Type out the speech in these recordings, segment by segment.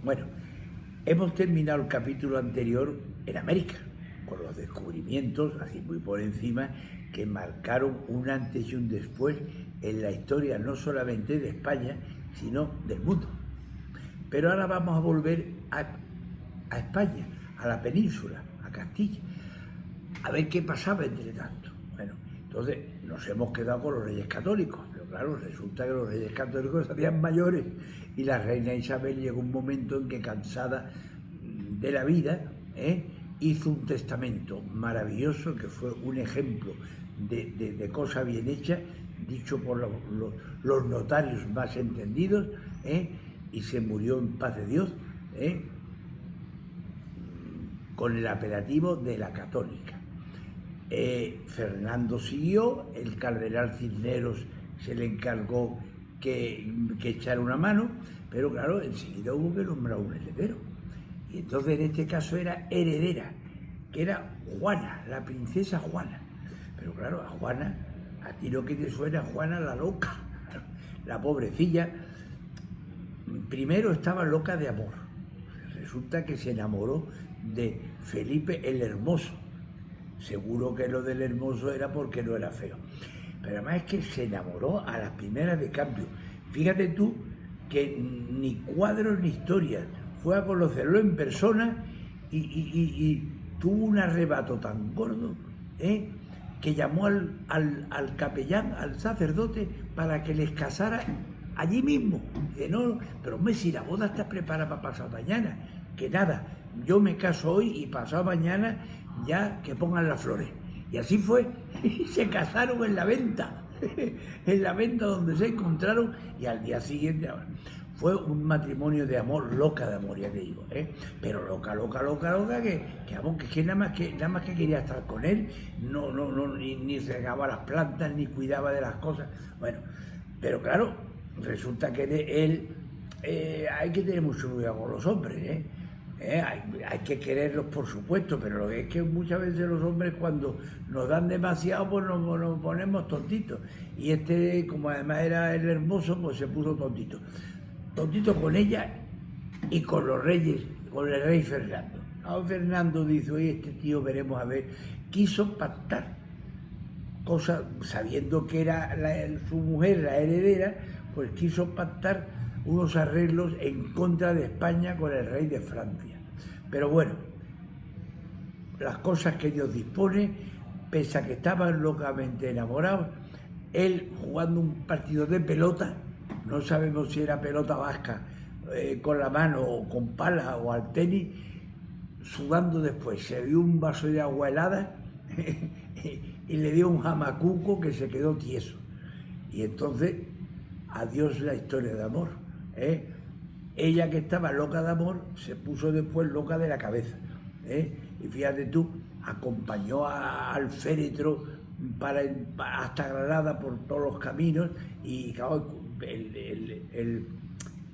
Bueno, hemos terminado el capítulo anterior en América, con los descubrimientos, así muy por encima, que marcaron un antes y un después en la historia no solamente de España, sino del mundo. Pero ahora vamos a volver a España, a la península, a Castilla, a ver qué pasaba entre tanto. Bueno, entonces nos hemos quedado con los Reyes Católicos, pero claro, resulta que los Reyes Católicos se hacían mayores y la reina Isabel llegó un momento en que, cansada de la vida, hizo un testamento maravilloso que fue un ejemplo de cosa bien hecha, dicho por los notarios más entendidos, y se murió en paz de Dios, con el apelativo de la Católica. Fernando siguió, el cardenal Cisneros se le encargó que echara una mano, pero claro, enseguida hubo que nombrar un heredero. Y entonces en este caso era heredera, que era Juana, la princesa Juana. Pero claro, a Juana, a ti lo que te suena, Juana la loca, la pobrecilla, primero estaba loca de amor. Resulta que se enamoró de Felipe el Hermoso. Seguro que lo del hermoso era porque no era feo. Pero además es que se enamoró a las primeras de cambio. Fíjate tú que ni cuadros ni historias. Fue a conocerlo en persona y tuvo un arrebato tan gordo, que llamó al capellán, al sacerdote, para que les casara allí mismo. Dice, no, pero hombre, si la boda está preparada para pasado mañana, que nada, yo me caso hoy y pasado mañana ya que pongan las flores. Y así fue, y se casaron en la venta, en la venta donde se encontraron, y al día siguiente fue un matrimonio de amor, loca de amor, ya te digo, pero loca, que nada más que quería estar con él, ni regaba las plantas, ni cuidaba de las cosas. Bueno, pero claro, resulta que de él hay que tener mucho cuidado con los hombres, hay que quererlos, por supuesto, pero lo que es que muchas veces los hombres, cuando nos dan demasiado, pues nos ponemos tontitos. Y este, como además era el hermoso, pues se puso tontito. Tontito con ella y con los reyes, con el rey Fernando. Ahora Fernando dice, oye, este tío, veremos a ver, quiso pactar, cosa, sabiendo que era su mujer la heredera, pues quiso pactar unos arreglos en contra de España con el rey de Francia. Pero bueno, las cosas que Dios dispone, pese a que estaban locamente enamorados, él jugando un partido de pelota, no sabemos si era pelota vasca, con la mano o con pala o al tenis, sudando después, se dio un vaso de agua helada y le dio un jamacuco que se quedó tieso. Y entonces, adiós la historia de amor. Ella, que estaba loca de amor, se puso después loca de la cabeza, y fíjate tú, acompañó al féretro hasta Granada por todos los caminos, y claro,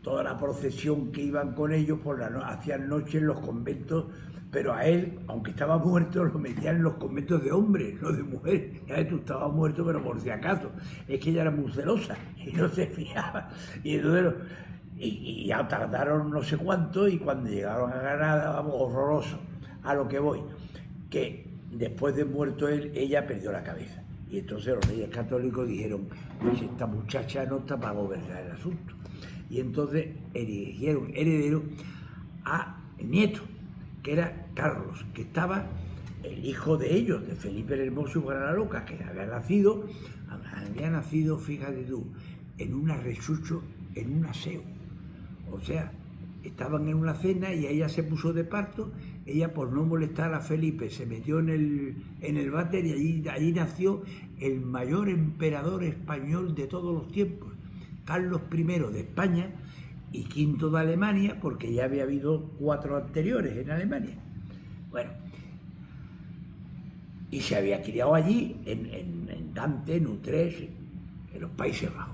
toda la procesión que iban con ellos hacían noche en los conventos, pero a él, aunque estaba muerto, lo metían en los conventos de hombres, no de mujeres. Ya ves, tú estabas muerto, pero por si acaso. Es que ella era muy celosa y no se fiaba. Y entonces, y ya tardaron no sé cuánto, y cuando llegaron a Granada, vamos, horroroso. A lo que voy, que después de muerto él, ella perdió la cabeza. Y entonces los Reyes Católicos dijeron, pues esta muchacha no está para gobernar el asunto. Y entonces eligieron heredero a nieto, que era Carlos, que estaba el hijo de ellos, de Felipe el Hermoso y Juana la Loca, que había nacido, fíjate tú, en un arrechucho, en un aseo. O sea, estaban en una cena y ella se puso de parto. Ella, por no molestar a Felipe, se metió en el váter, y allí nació el mayor emperador español de todos los tiempos, Carlos I de España y V de Alemania, porque ya había habido 4 anteriores en Alemania. Bueno, y se había criado allí, en Gante, en Utrecht, en los Países Bajos.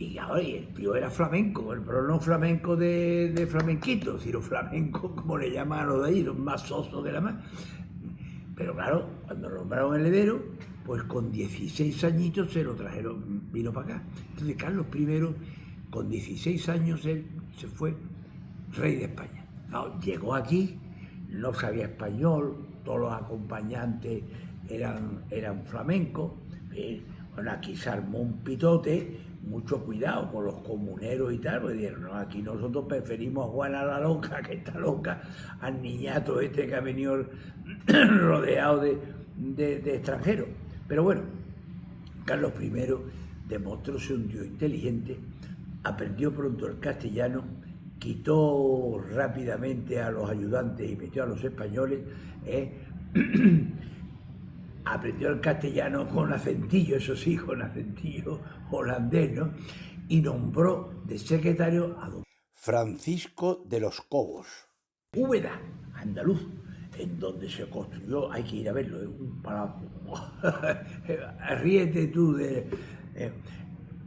Y ahora el tío era flamenco, pero no flamenco de flamenquito, sino flamenco, como le llaman a los de ahí, los más sosos de la mano. Pero claro, cuando nombraron heredero, pues con 16 añitos se lo vino para acá. Entonces Carlos I, con 16 años, él se fue rey de España. No, llegó aquí, no sabía español, todos los acompañantes eran flamencos. Bueno, aquí se armó un pitote, mucho cuidado con los comuneros y tal, porque dijeron, no, aquí nosotros preferimos a Juana la loca, que está loca, al niñato este que ha venido rodeado de extranjeros. Pero bueno, Carlos I demostró ser un tío inteligente, aprendió pronto el castellano, quitó rápidamente a los ayudantes y metió a los españoles, aprendió el castellano con acentillo, eso sí, con acentillo holandés, ¿no? Y nombró de secretario a don Francisco de los Cobos, Úbeda, andaluz, en donde se construyó, hay que ir a verlo, un palacio. Ríete tú de...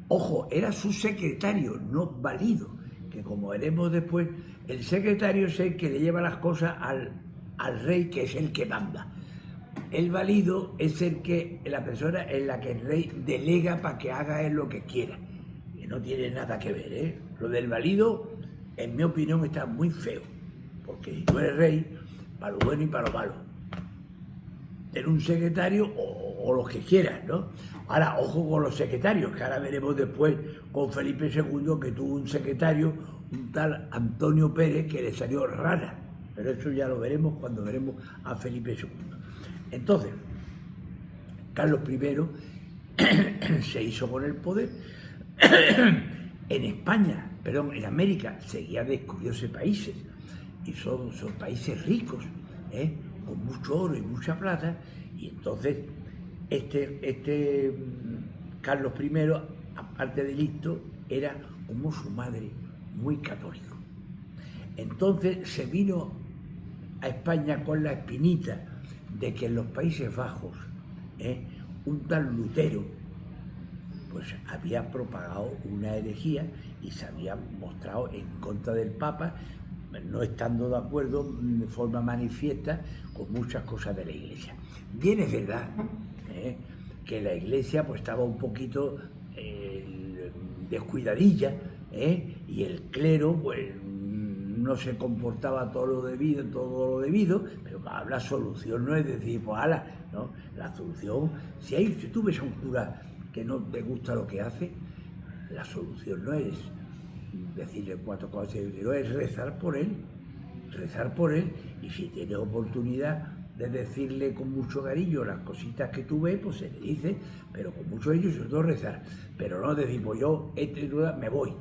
Ojo, era su secretario, no valido, que como veremos después, el secretario es el que le lleva las cosas al rey, que es el que manda. El valido es la persona en la que el rey delega para que haga él lo que quiera, que no tiene nada que ver, ¿eh? Lo del valido, en mi opinión, está muy feo, porque si tú eres rey, para lo bueno y para lo malo, tener un secretario o los que quieras, ¿no? Ahora, ojo con los secretarios, que ahora veremos después con Felipe II, que tuvo un secretario, un tal Antonio Pérez, que le salió rara, pero eso ya lo veremos cuando veremos a Felipe II. Entonces, Carlos I se hizo con el poder. En España, perdón, en América, seguía descubriéndose países, y son países ricos, con mucho oro y mucha plata, y entonces Carlos I, aparte de listo, era como su madre, muy católico. Entonces se vino a España con la espinita de que en los Países Bajos un tal Lutero pues había propagado una herejía y se había mostrado en contra del Papa, no estando de acuerdo de forma manifiesta con muchas cosas de la Iglesia. Bien es verdad que la Iglesia pues estaba un poquito descuidadilla, y el clero pues no se comportaba todo lo debido, pero la solución no es decir, pues ala, ¿no? La solución, si tú ves a un cura que no te gusta lo que hace, la solución no es decirle 4 cosas, sino es rezar por él, y si tienes oportunidad de decirle con mucho cariño las cositas que tú ves, pues se le dice, pero con mucho ello, sobre todo rezar, pero no decir, pues yo, me voy,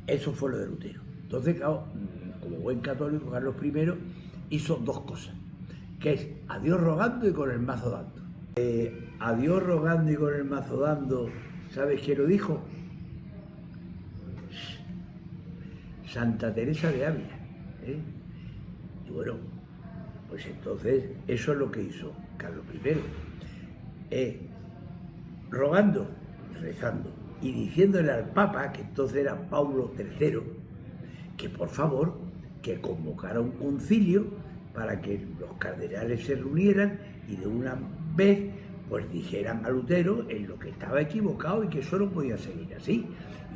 Eso fue lo de Lutero. Entonces, claro, como buen católico, Carlos I hizo 2 cosas, que es a Dios rogando y con el mazo dando. A Dios rogando y con el mazo dando, ¿sabes quién lo dijo? Santa Teresa de Ávila. Y bueno, pues entonces eso es lo que hizo Carlos I. Rogando, rezando y diciéndole al Papa, que entonces era Paulo III, que por favor, que convocara un concilio para que los cardenales se reunieran y de una vez pues dijeran a Lutero en lo que estaba equivocado y que eso no podía seguir así,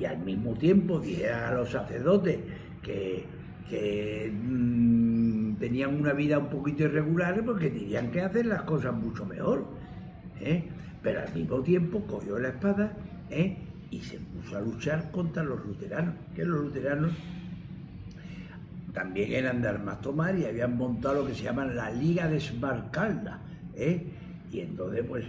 y al mismo tiempo dijeran a los sacerdotes que tenían una vida un poquito irregular porque tenían que hacer las cosas mucho mejor, pero al mismo tiempo cogió la espada y se puso a luchar contra los luteranos, que los luteranos también eran de armas tomar y habían montado lo que se llama la Liga de Esmalcalda, y entonces pues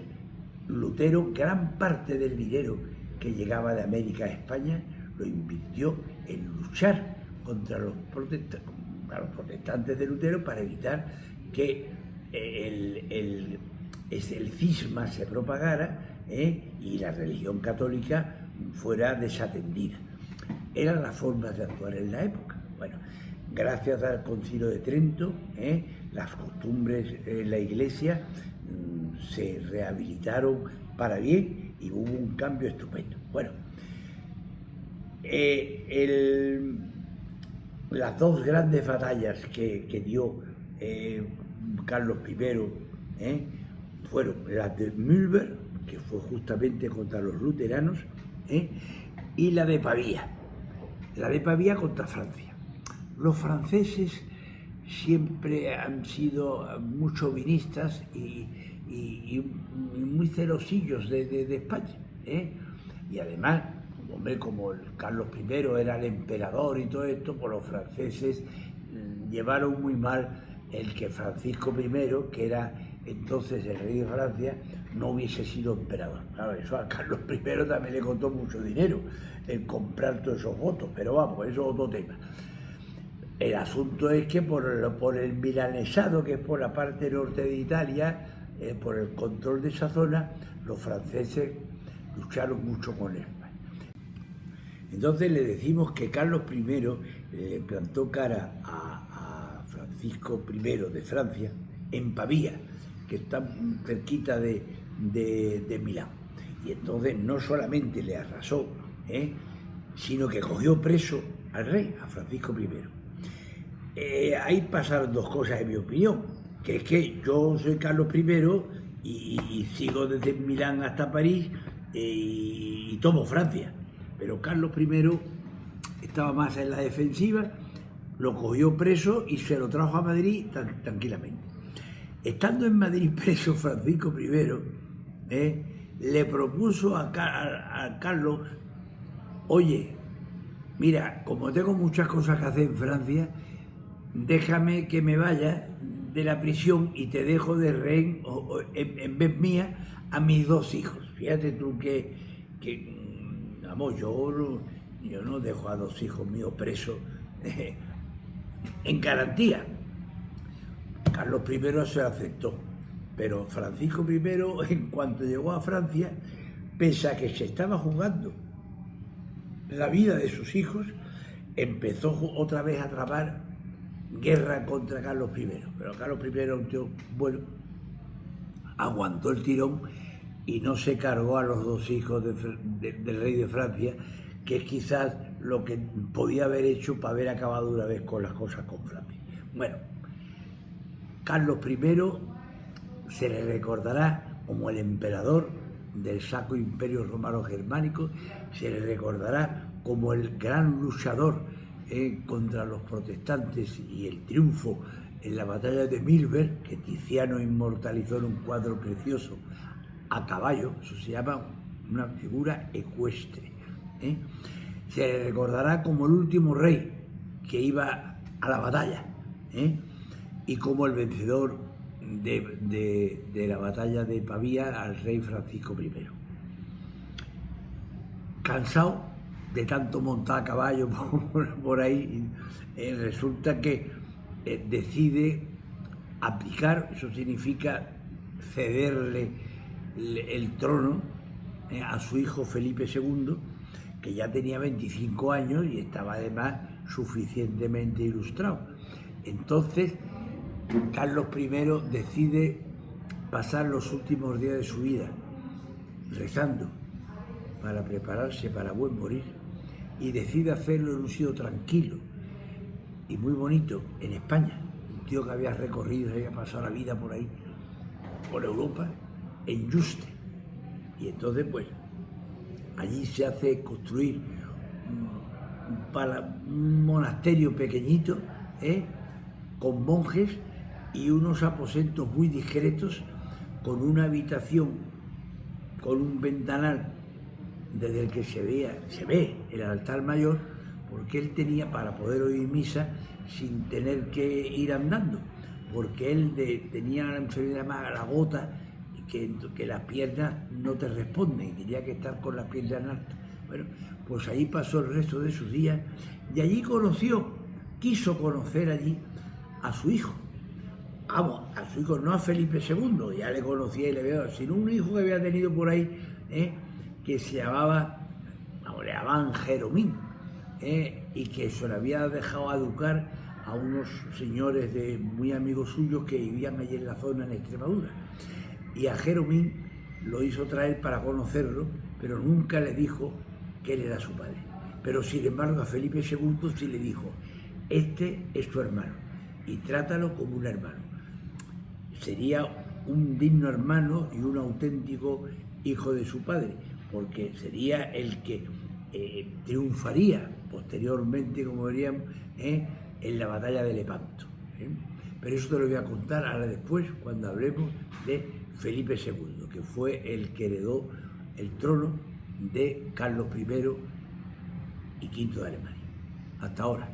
Lutero, gran parte del dinero que llegaba de América a España lo invirtió en luchar contra los protestantes de Lutero para evitar que el cisma se propagara y la religión católica fuera desatendida. Eran las formas de actuar en la época. Bueno, gracias al Concilio de Trento, las costumbres en la Iglesia se rehabilitaron para bien y hubo un cambio estupendo. Bueno, las 2 grandes batallas que dio Carlos I fueron las de Mühlberg, que fue justamente contra los luteranos, y la de Pavía contra Francia. los franceses siempre han sido muy chauvinistas y muy celosillos de España, ¿eh? Y además, como Carlos I era el emperador y todo esto, pues los franceses llevaron muy mal el que Francisco I, que era entonces el rey de Francia, no hubiese sido emperador. Claro, eso a Carlos I también le costó mucho dinero, el comprar todos esos votos, pero vamos, eso es otro tema. El asunto es que por el milanesado, que es por la parte norte de Italia, por el control de esa zona, los franceses lucharon mucho con España. Entonces le decimos que Carlos I le plantó cara a Francisco I de Francia en Pavía, que está cerquita de Milán. Y entonces no solamente le arrasó, sino que cogió preso al rey, a Francisco I. Ahí pasaron dos cosas, en mi opinión, que es que yo soy Carlos I y sigo desde Milán hasta París y tomo Francia, pero Carlos I estaba más en la defensiva, lo cogió preso y se lo trajo a Madrid tranquilamente. Estando en Madrid preso Francisco I, le propuso a Carlos: oye, mira, como tengo muchas cosas que hacer en Francia, déjame que me vaya de la prisión y te dejo de rehén en vez mía a mis dos hijos. Fíjate tú que vamos, yo no dejo a dos hijos míos presos en garantía. Carlos I se aceptó, pero Francisco I, en cuanto llegó a Francia, pese a que se estaba jugando la vida de sus hijos, empezó otra vez a trabar guerra contra Carlos I. Pero Carlos I era un tío bueno, aguantó el tirón y no se cargó a los dos hijos del rey de Francia, que es quizás lo que podía haber hecho para haber acabado una vez con las cosas con Francia. Bueno, Carlos I se le recordará como el emperador del Sacro Imperio Romano Germánico, se le recordará como el gran luchador contra los protestantes y el triunfo en la batalla de Milberg, que Tiziano inmortalizó en un cuadro precioso a caballo. Eso se llama una figura ecuestre. Se le recordará como el último rey que iba a la batalla, y como el vencedor de la batalla de Pavía al rey Francisco I. Cansado de tanto montar a caballo por ahí, resulta que decide abdicar. Eso significa cederle el trono a su hijo Felipe II, que ya tenía 25 años y estaba además suficientemente ilustrado. Entonces Carlos I decide pasar los últimos días de su vida rezando para prepararse para buen morir, y decide hacerlo en un sitio tranquilo y muy bonito, en España. Un tío que había recorrido, había pasado la vida por ahí, por Europa, en Yuste. Y entonces, pues, allí se hace construir un monasterio pequeñito, con monjes y unos aposentos muy discretos, con una habitación con un ventanal desde el que se ve el altar mayor, porque él tenía para poder oír misa sin tener que ir andando, porque él tenía la enfermedad llamada la gota, que las piernas no te responden, y tenía que estar con las piernas en alto. Bueno, pues ahí pasó el resto de sus días, y allí quiso conocer allí a su hijo. Vamos, a su hijo, no a Felipe II, ya le conocía y le veo, sino un hijo que había tenido por ahí, que se le llamaban Jeromín, y que se le había dejado educar a unos señores muy amigos suyos que vivían allí en la zona, en Extremadura. Y a Jeromín lo hizo traer para conocerlo, pero nunca le dijo que él era su padre. Pero sin embargo a Felipe II sí le dijo: este es tu hermano y trátalo como un hermano. Sería un digno hermano y un auténtico hijo de su padre, porque sería el que triunfaría posteriormente, como veríamos, en la batalla de Lepanto. Pero eso te lo voy a contar ahora después, cuando hablemos de Felipe II, que fue el que heredó el trono de Carlos I y V de Alemania. Hasta ahora.